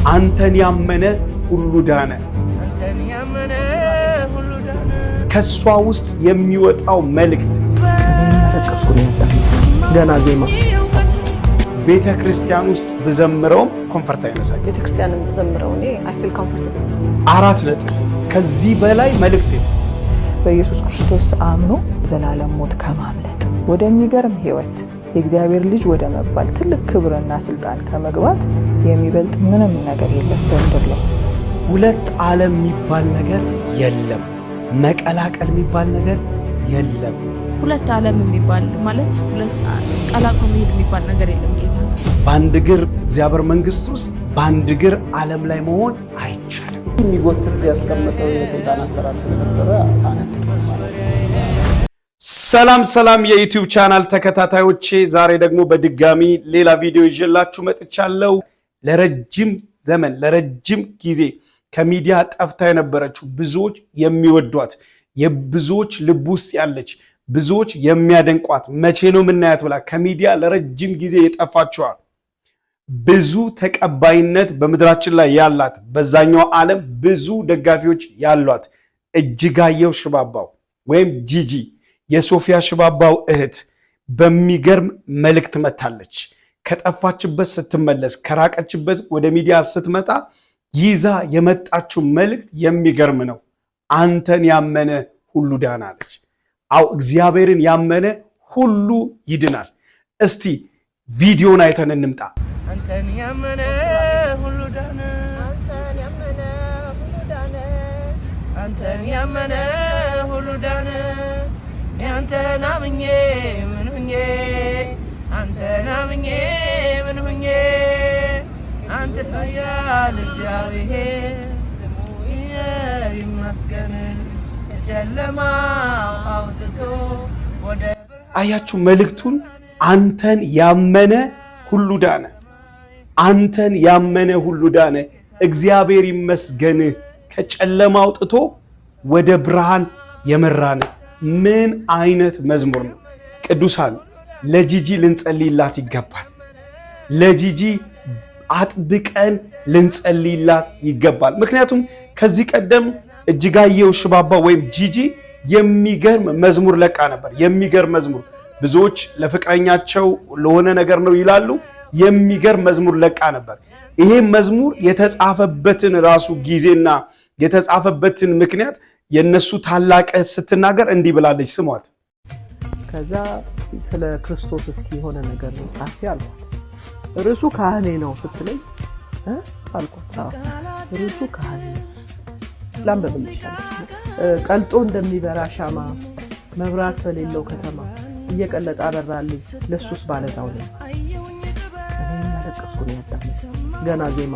አንተን ያመነ ሁሉ ዳነ። ከሷ ውስጥ የሚወጣው መልእክት ገና ዜማ ቤተ ክርስቲያን ውስጥ ብዘምረውም ኮንፈርት አይነሳኝ። ቤተ ክርስቲያንም ብዘምረው እኔ አይ ፊል ኮምፎርታብል። 4 ነጥብ ከዚህ በላይ መልእክት በኢየሱስ ክርስቶስ አምኖ ዘላለም ሞት ከማምለጥ ወደሚገርም ህይወት የእግዚአብሔር ልጅ ወደ መባል ትልቅ ክብርና ስልጣን ከመግባት የሚበልጥ ምንም ነገር የለም በምድር ላይ። ሁለት ዓለም የሚባል ነገር የለም። መቀላቀል የሚባል ነገር የለም። ሁለት ዓለም የሚባል ማለት ሁለት ቀላቅሎ መሄድ የሚባል ነገር የለም። ጌታ በአንድ እግር እግዚአብሔር መንግስት ውስጥ በአንድ እግር ዓለም ላይ መሆን አይቻልም። የሚጎትት ያስቀመጠው የሰይጣን አሰራር ስለነበረ አነደደ ማለት ነው። ሰላም የዩቲዩብ ቻናል ተከታታዮቼ፣ ዛሬ ደግሞ በድጋሚ ሌላ ቪዲዮ ይዤላችሁ መጥቻለሁ። ለረጅም ዘመን ለረጅም ጊዜ ከሚዲያ ጠፍታ የነበረችው ብዙዎች የሚወዷት የብዙዎች ልብ ውስጥ ያለች ብዙዎች የሚያደንቋት መቼ ነው የምናያት ብላ ከሚዲያ ለረጅም ጊዜ የጠፋችዋ ብዙ ተቀባይነት በምድራችን ላይ ያላት በዛኛው ዓለም ብዙ ደጋፊዎች ያሏት እጅጋየሁ ሽባባው ወይም ጂጂ የሶፊያ ሽባባው እህት በሚገርም መልእክት መታለች። ከጠፋችበት ስትመለስ ከራቀችበት ወደ ሚዲያ ስትመጣ ይዛ የመጣችው መልእክት የሚገርም ነው። አንተን ያመነ ሁሉ ዳነ አለች። አው እግዚአብሔርን ያመነ ሁሉ ይድናል። እስቲ ቪዲዮን አይተን እንምጣ። አንተን ያመነ ሁሉ ዳነ፣ አንተን ያመነ ሁሉ ዳነ፣ አንተን ያመነ ሁሉ ዳነ። አንተን አምኜ ምን ሁኜ፣ አንተን አምኜ ምን ሁኜ፣ አንተ ኃያል እግዚአብሔር ስሙ ይመስገን። ጨለማው አውጥቶ ወደ አያችሁ መልእክቱን። አንተን ያመነ ሁሉ ዳነ፣ አንተን ያመነ ሁሉ ዳነ። እግዚአብሔር ይመስገን ከጨለማ አውጥቶ ወደ ብርሃን የመራን። ምን አይነት መዝሙር ነው! ቅዱሳን ለጂጂ ልንጸልይላት ይገባል። ለጂጂ አጥብቀን ልንጸልይላት ይገባል። ምክንያቱም ከዚህ ቀደም እጅጋየሁ ሽባባው ወይም ጂጂ የሚገርም መዝሙር ለቃ ነበር። የሚገርም መዝሙር ብዙዎች ለፍቅረኛቸው ለሆነ ነገር ነው ይላሉ። የሚገርም መዝሙር ለቃ ነበር። ይሄ መዝሙር የተጻፈበትን ራሱ ጊዜና የተጻፈበትን ምክንያት የነሱ ታላቅ ስትናገር እንዲህ ብላለች። ስሟት። ከዛ ስለ ክርስቶስ እስኪ የሆነ ነገር ጻፊ አልኳት። ርዕሱ ካህኔ ነው ስትለኝ አልኳት። ርዕሱ ካህኔ ነው ላምበብልሻለሁ። ቀልጦ እንደሚበራ ሻማ መብራት በሌለው ከተማ እየቀለጠ አበራልኝ ለሱስ ባለታው ነኝ። እኔ ያለቀስኩ ነው ያዳመጥ ገና ዜማ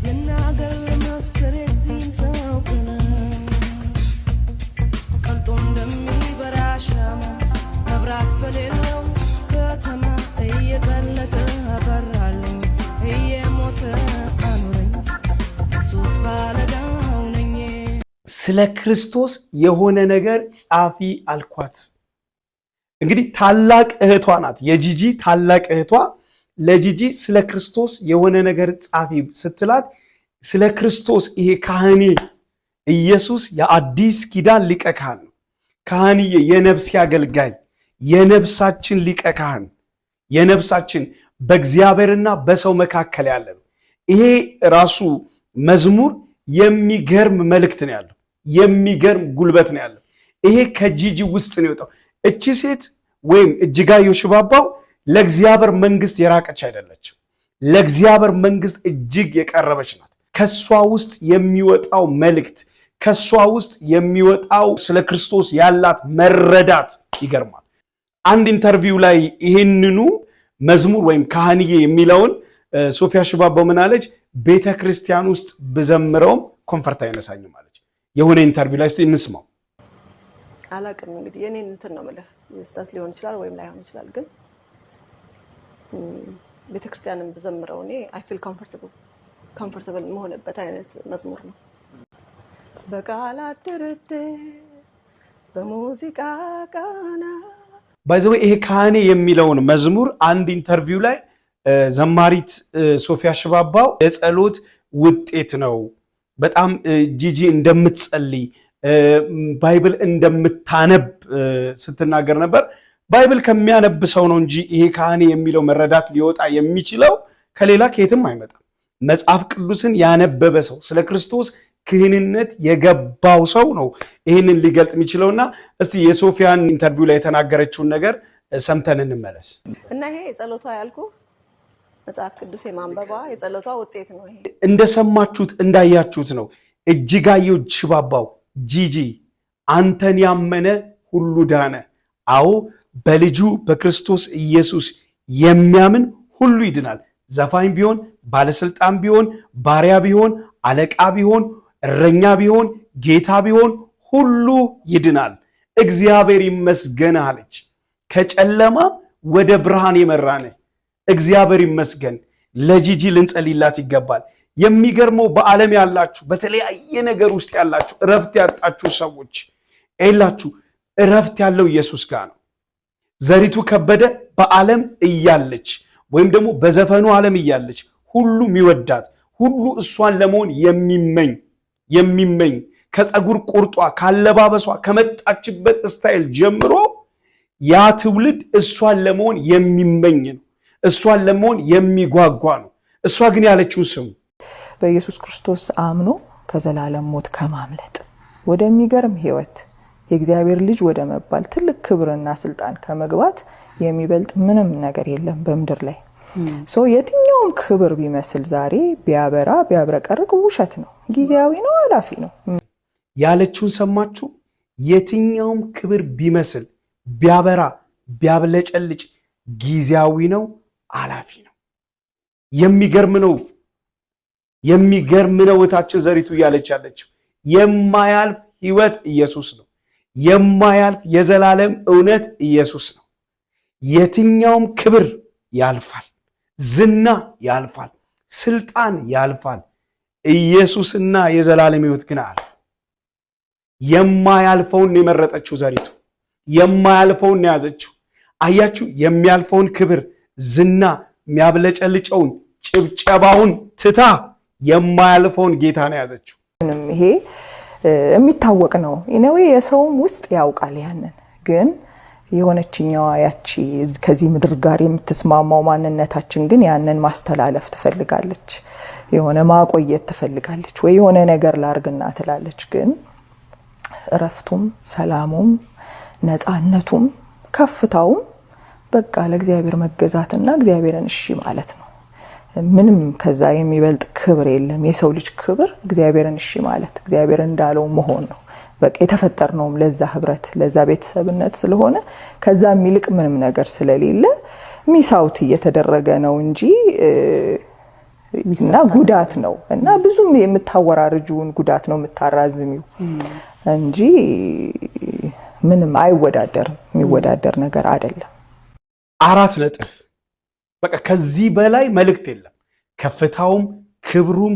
ልናገር ለማስከር የዚህን ሰው ቀልጦ እንደሚበራ ሻማ መብራት በሌለው ከተማ እየቀለጠ አበራልኝ እየሞተ አኖረኝ ሱስ ባለዳው ነኝ። ስለ ክርስቶስ የሆነ ነገር ጻፊ አልኳት። እንግዲህ ታላቅ እህቷ ናት የጂጂ ታላቅ እህቷ ለጂጂ ስለ ክርስቶስ የሆነ ነገር ጻፊ ስትላት ስለ ክርስቶስ ይሄ ካህኔ ኢየሱስ የአዲስ ኪዳን ሊቀ ካህን ነው። ካህንዬ የነፍስ አገልጋይ የነፍሳችን ሊቀ ካህን የነፍሳችን በእግዚአብሔርና በሰው መካከል ያለ ነው። ይሄ ራሱ መዝሙር የሚገርም መልእክት ነው ያለው። የሚገርም ጉልበት ነው ያለው። ይሄ ከጂጂ ውስጥ ነው የወጣው። እቺ ሴት ወይም እጅጋየሁ ሽባባው ለእግዚአብሔር መንግስት የራቀች አይደለችም። ለእግዚአብሔር መንግስት እጅግ የቀረበች ናት። ከሷ ውስጥ የሚወጣው መልእክት ከሷ ውስጥ የሚወጣው ስለ ክርስቶስ ያላት መረዳት ይገርማል። አንድ ኢንተርቪው ላይ ይሄንኑ መዝሙር ወይም ካህንዬ የሚለውን ሶፊያ ሽባባው ምን አለች? ቤተ ክርስቲያን ውስጥ ብዘምረውም ኮንፈርት አይነሳኝም አለች። የሆነ ኢንተርቪው ላይ እስቲ እንስማው። አላቅም እንግዲህ የኔን እንትን ነው ማለት ስታት ሊሆን ይችላል ወይም ላይሆን ይችላል። ግን ቤተ ክርስቲያንም ብዘምረው እኔ አይ ፊል ኮምፎርታብል መሆንበት አይነት መዝሙር ነው። በቃላት ድርድር በሙዚቃ ቃና ባይዘው ይሄ ካህኔ የሚለውን መዝሙር አንድ ኢንተርቪው ላይ ዘማሪት ሶፊያ ሽባባው የጸሎት ውጤት ነው። በጣም ጂጂ እንደምትጸልይ ባይብል እንደምታነብ ስትናገር ነበር። ባይብል ከሚያነብ ሰው ነው እንጂ ይሄ ካህኔ የሚለው መረዳት ሊወጣ የሚችለው ከሌላ ከየትም አይመጣም። መጽሐፍ ቅዱስን ያነበበ ሰው ስለ ክርስቶስ ክህንነት የገባው ሰው ነው ይህንን ሊገልጥ የሚችለውና እስቲ የሶፊያን ኢንተርቪው ላይ የተናገረችውን ነገር ሰምተን እንመለስ። እና ይሄ ጸሎቷ ያልኩ መጽሐፍ ቅዱስ የማንበባ የጸሎቷ ውጤት ነው። ይሄ እንደሰማችሁት እንዳያችሁት ነው። እጅጋየሁ ሽባባው ጂጂ አንተን ያመነ ሁሉ ዳነ። አዎ በልጁ በክርስቶስ ኢየሱስ የሚያምን ሁሉ ይድናል። ዘፋኝ ቢሆን፣ ባለስልጣን ቢሆን፣ ባሪያ ቢሆን፣ አለቃ ቢሆን፣ እረኛ ቢሆን፣ ጌታ ቢሆን ሁሉ ይድናል። እግዚአብሔር ይመስገን አለች። ከጨለማ ወደ ብርሃን የመራነ እግዚአብሔር ይመስገን። ለጂጂ ልንጸልይላት ይገባል። የሚገርመው በዓለም ያላችሁ በተለያየ ነገር ውስጥ ያላችሁ እረፍት ያጣችሁ ሰዎች ኤላችሁ እረፍት ያለው ኢየሱስ ጋር ነው። ዘሪቱ ከበደ በዓለም እያለች ወይም ደግሞ በዘፈኑ ዓለም እያለች ሁሉ የሚወዳት ሁሉ እሷን ለመሆን የሚመኝ ከፀጉር ቁርጧ ካለባበሷ ከመጣችበት ስታይል ጀምሮ ያ ትውልድ እሷን ለመሆን የሚመኝ ነው። እሷን ለመሆን የሚጓጓ ነው። እሷ ግን ያለችው ስሙ በኢየሱስ ክርስቶስ አምኖ ከዘላለም ሞት ከማምለጥ ወደሚገርም ሕይወት የእግዚአብሔር ልጅ ወደ መባል ትልቅ ክብርና ስልጣን ከመግባት የሚበልጥ ምንም ነገር የለም በምድር ላይ። የትኛውም ክብር ቢመስል ዛሬ ቢያበራ ቢያብረቀርቅ ውሸት ነው፣ ጊዜያዊ ነው፣ ኃላፊ ነው ያለችውን ሰማችሁ? የትኛውም ክብር ቢመስል ቢያበራ ቢያብለጨልጭ ጊዜያዊ ነው፣ ኃላፊ ነው። የሚገርም ነው እታችን ዘሪቱ እያለች ያለችው የማያልፍ ሕይወት ኢየሱስ ነው። የማያልፍ የዘላለም እውነት ኢየሱስ ነው። የትኛውም ክብር ያልፋል፣ ዝና ያልፋል፣ ስልጣን ያልፋል። ኢየሱስና የዘላለም ሕይወት ግን አያልፍ። የማያልፈውን የመረጠችው ዘሪቱ የማያልፈውን ያዘችው። አያችሁ፣ የሚያልፈውን ክብር፣ ዝና፣ የሚያብለጨልጨውን ጭብጨባውን ትታ የማያልፈውን ጌታ ነው ያዘችው። ይሄ የሚታወቅ ነው። ኢነዌ የሰውም ውስጥ ያውቃል። ያንን ግን የሆነችኛዋ ያቺ ከዚህ ምድር ጋር የምትስማማው ማንነታችን ግን ያንን ማስተላለፍ ትፈልጋለች፣ የሆነ ማቆየት ትፈልጋለች፣ ወይ የሆነ ነገር ላርግና ትላለች። ግን እረፍቱም ሰላሙም ነፃነቱም ከፍታውም በቃ ለእግዚአብሔር መገዛትና እግዚአብሔርን እሺ ማለት ነው። ምንም ከዛ የሚበልጥ ክብር የለም። የሰው ልጅ ክብር እግዚአብሔርን እሺ ማለት፣ እግዚአብሔር እንዳለው መሆን ነው። በቃ የተፈጠርነውም ለዛ ህብረት ለዛ ቤተሰብነት ስለሆነ ከዛ የሚልቅ ምንም ነገር ስለሌለ ሚሳውት እየተደረገ ነው እንጂ እና ጉዳት ነው እና ብዙም የምታወራርጁን ጉዳት ነው የምታራዝሚው እንጂ ምንም አይወዳደርም። የሚወዳደር ነገር አይደለም። 4 ነጥብ። በቃ ከዚህ በላይ መልእክት የለም። ከፍታውም ክብሩም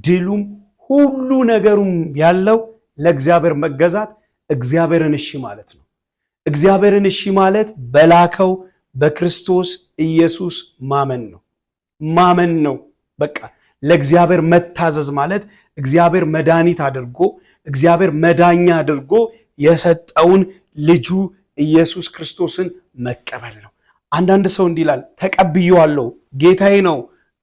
ድሉም ሁሉ ነገሩም ያለው ለእግዚአብሔር መገዛት፣ እግዚአብሔርን እሺ ማለት ነው። እግዚአብሔርን እሺ ማለት በላከው በክርስቶስ ኢየሱስ ማመን ነው። በቃ ለእግዚአብሔር መታዘዝ ማለት እግዚአብሔር መድኃኒት አድርጎ እግዚአብሔር መዳኛ አድርጎ የሰጠውን ልጁ ኢየሱስ ክርስቶስን መቀበል ነው። አንዳንድ ሰው እንዲህ ይላል፣ ተቀብየዋለሁ፣ ጌታዬ ነው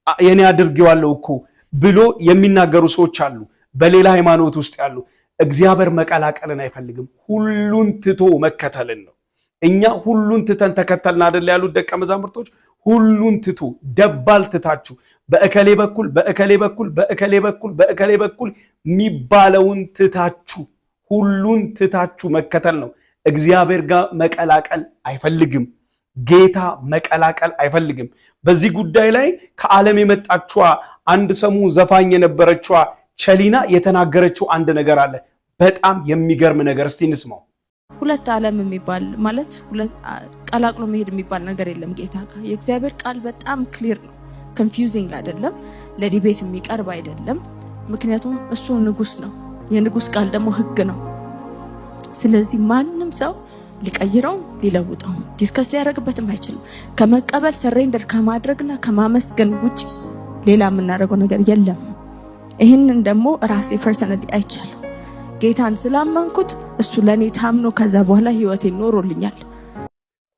የኔ አድርጌዋለሁ እኮ ብሎ የሚናገሩ ሰዎች አሉ፣ በሌላ ሃይማኖት ውስጥ ያሉ። እግዚአብሔር መቀላቀልን አይፈልግም፣ ሁሉን ትቶ መከተልን ነው። እኛ ሁሉን ትተን ተከተልን አይደል ያሉት ደቀ መዛሙርቶች። ሁሉን ትቶ ደባል ትታችሁ በእከሌ በኩል በእከሌ በኩል በእከሌ በኩል በእከሌ በኩል የሚባለውን ትታችሁ ሁሉን ትታችሁ መከተል ነው። እግዚአብሔር ጋር መቀላቀል አይፈልግም። ጌታ መቀላቀል አይፈልግም። በዚህ ጉዳይ ላይ ከዓለም የመጣችዋ አንድ ሰሞን ዘፋኝ የነበረችዋ ቸሊና የተናገረችው አንድ ነገር አለ። በጣም የሚገርም ነገር። እስቲ እንስማው። ሁለት ዓለም የሚባል ማለት ቀላቅሎ መሄድ የሚባል ነገር የለም ጌታ ጋር። የእግዚአብሔር ቃል በጣም ክሊር ነው። ኮንፊውዚንግ አይደለም፣ ለዲቤት የሚቀርብ አይደለም። ምክንያቱም እሱ ንጉስ ነው። የንጉስ ቃል ደግሞ ህግ ነው። ስለዚህ ማንም ሰው ሊቀይረው ሊለውጠው ዲስከስ ሊያደርግበትም አይችልም። ከመቀበል ሰሬንደር ከማድረግና ከማመስገን ውጪ ሌላ የምናደርገው ነገር የለም። ይህንን ደግሞ ራሴ ፐርሰናሊ አይቻለሁ። ጌታን ስላመንኩት እሱ ለኔ ታምኖ ከዛ በኋላ ህይወቴን ኖሮልኛል።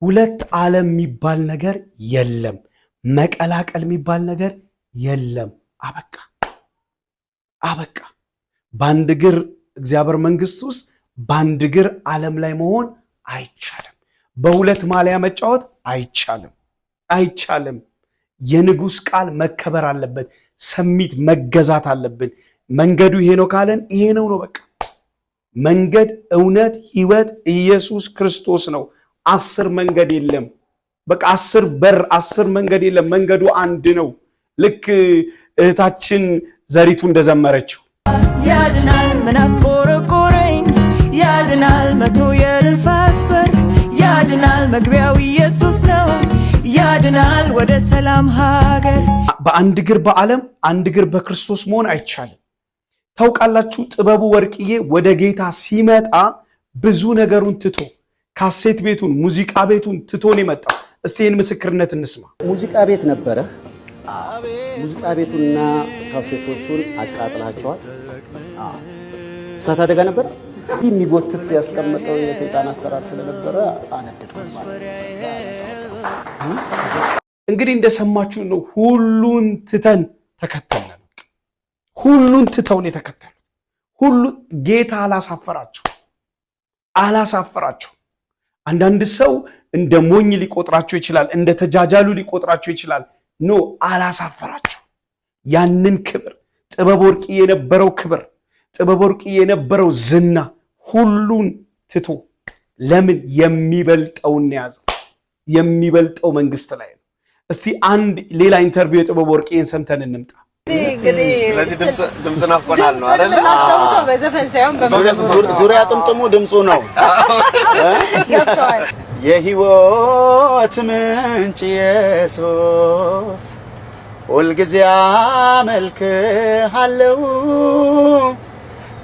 ሁለት ዓለም የሚባል ነገር የለም። መቀላቀል የሚባል ነገር የለም። አበቃ አበቃ። በአንድ እግር እግዚአብሔር መንግስት ውስጥ በአንድ እግር ዓለም ላይ መሆን አይቻልም። በሁለት ማሊያ መጫወት አይቻልም አይቻልም። የንጉስ ቃል መከበር አለበት። ሰሚት መገዛት አለብን። መንገዱ ይሄ ነው ካለን ይሄ ነው በቃ። መንገድ፣ እውነት፣ ህይወት ኢየሱስ ክርስቶስ ነው። 10 መንገድ የለም። በቃ 10 በር 10 መንገድ የለም። መንገዱ አንድ ነው። ልክ እህታችን ዘሪቱ እንደዘመረችው ያድናል ምን አስቆረቆረኝ፣ ያድናል መቶ የልፋት በር፣ ያድናል መግቢያው ኢየሱስ ነው፣ ያድናል ወደ ሰላም ሀገር። በአንድ እግር በዓለም አንድ እግር በክርስቶስ መሆን አይቻልም። ታውቃላችሁ ጥበቡ ወርቅዬ ወደ ጌታ ሲመጣ ብዙ ነገሩን ትቶ ካሴት ቤቱን ሙዚቃ ቤቱን ትቶ ነው የመጣው። እስቲ ይህን ምስክርነት እንስማ። ሙዚቃ ቤት ነበረ። ሙዚቃ ቤቱና ካሴቶቹን አቃጥላቸዋል። እሳት አደጋ ነበር። የሚጎትት ያስቀመጠው የሰይጣን አሰራር ስለነበረ አነደድኩት ማለት ነው። እንግዲህ እንደሰማችሁ ነው። ሁሉን ትተን ተከተልን። ሁሉን ትተውን የተከተሉት ሁሉ ጌታ አላሳፈራቸው። አንዳንድ ሰው እንደ ሞኝ ሊቆጥራቸው ይችላል፣ እንደ ተጃጃሉ ሊቆጥራቸው ይችላል። ኖ አላሳፈራቸው። ያንን ክብር ጥበብ ወርቅ የነበረው ክብር ጥበብ ወርቅ የነበረው ዝና ሁሉን ትቶ ለምን የሚበልጠውን ያዘው? የሚበልጠው መንግስት ላይ ነው። እስቲ አንድ ሌላ ኢንተርቪው የጥበብ ወርቅን ሰምተን እንምጣ። ስለዚህ ድምጽ ናፍቆናል ነው አይደል? አስተውሰው በዘፈን ሳይሆን ዙሪያ ጥምጥሙ ድምጹ ነው። የህይወት ምንጭ ኢየሱስ ሁልጊዜ አመልክሃለሁ፣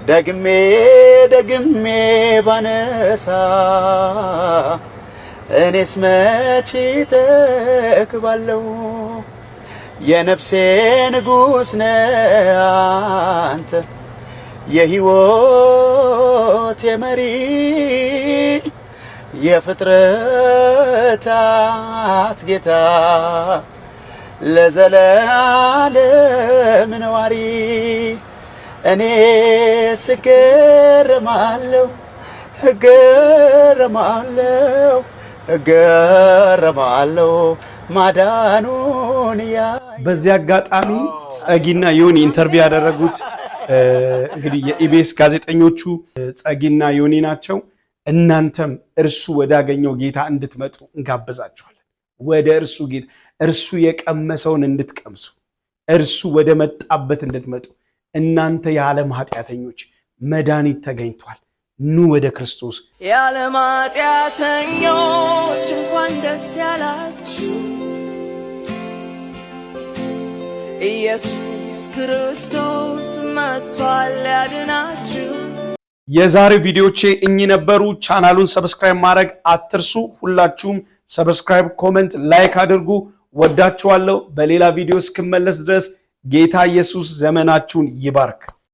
ደግሜ ደግሜ ባነሳ እኔስ መቼ እጠግባለሁ። የነፍሴ ንጉሥ ነህ አንተ፣ የህይወት የመሪ የፍጥረታት ጌታ ለዘላለም ነዋሪ። እኔ ስገረማለሁ እገረማለሁ ማዳኑን ያ። በዚህ አጋጣሚ ጸጊና ዮኒ ኢንተርቪው ያደረጉት እንግዲህ የኢቢኤስ ጋዜጠኞቹ ጸጊና ዮኒ ናቸው። እናንተም እርሱ ወዳገኘው ጌታ እንድትመጡ እንጋብዛችኋለን። ወደ እርሱ ጌታ እርሱ የቀመሰውን እንድትቀምሱ እርሱ ወደ መጣበት እንድትመጡ። እናንተ የዓለም ኃጢአተኞች መድኃኒት ተገኝቷል። ኑ ወደ ክርስቶስ። የዓለም ኃጢአተኞች እንኳን ደስ ያላችሁ፣ ኢየሱስ ክርስቶስ መጥቷል ያድናችሁ። የዛሬ ቪዲዮቼ እኚህ ነበሩ። ቻናሉን ሰብስክራይብ ማድረግ አትርሱ። ሁላችሁም ሰብስክራይብ፣ ኮሜንት፣ ላይክ አድርጉ። ወዳችኋለሁ። በሌላ ቪዲዮ እስክመለስ ድረስ ጌታ ኢየሱስ ዘመናችሁን ይባርክ።